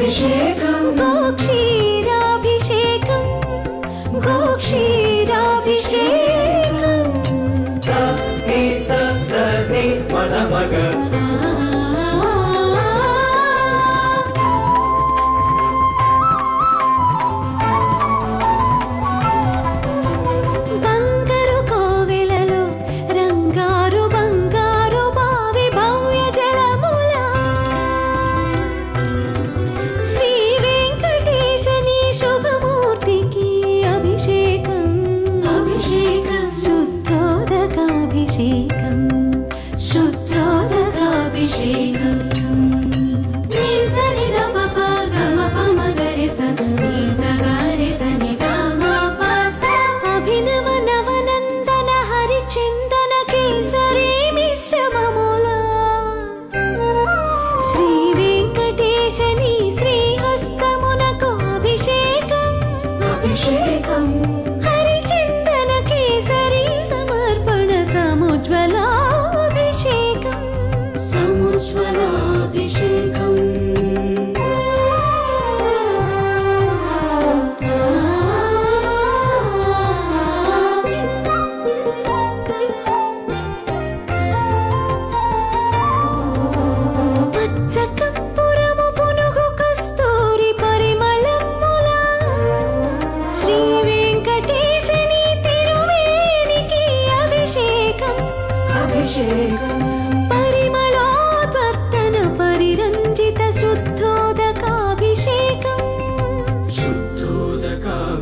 అభిషేకం గోక్షీరాభిషేకం గోక్షీరాభిషేకం నీ సని పదమగ పరిమళోత్వర్తన పరిరంజిత శుద్ధోదకాభిషేకం శుద్ధోదకాభిషేకం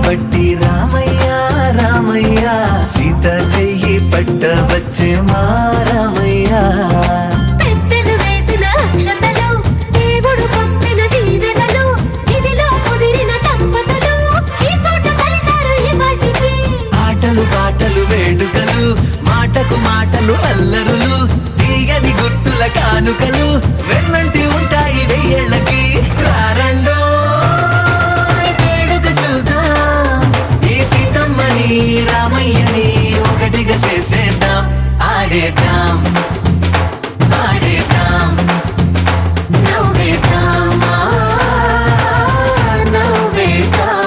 పట్టి రామయ్య రామయ్య సీత చెయ్యి పట్ట వచ్చే మా రామయ్య పెద్దలు వేసిన అక్షతలు దేవుడు పంపిన దీవెనలు ఇవిలో కుదిరిన దంపతులు ఈ చోట కలిసారు ఈ వాటికి ఆటలు పాటలు వేడుకలు మాటకు మాటలు అల్లరులు తీయని గుర్తుల కానుకలు వెన్నంటి ఉంటాయి వెయ్యేళ్ళకి రారండో రామయ్యని ఒకటిగా చేసేద్దాం ఆడేద్దాం ఆడేద్దాం నవ్వేద్దాం నవ్వేద్దాం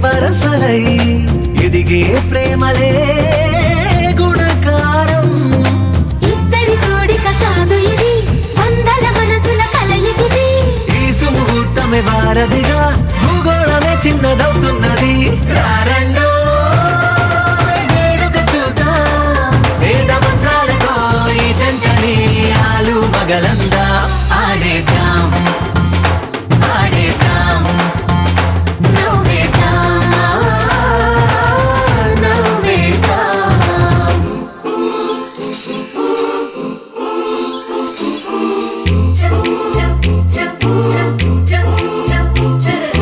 వరసలై ఎదిగే ప్రేమలే గుణకారం ఇద్దరి కోడిక కాదు ఇది వందల మనసుల కలయికిది ఈ సుముహూర్తమే వారధిగా భూగోళమే చిన్నదవుతున్నది రారండో వేడుక చూద్దాం వేద మంత్రాలతో ఈ జంటని ఆలు మగలందా ఆడేద్దాం ఆడేద్దాం Cha cha cha cha cha cha cha cha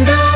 రారండో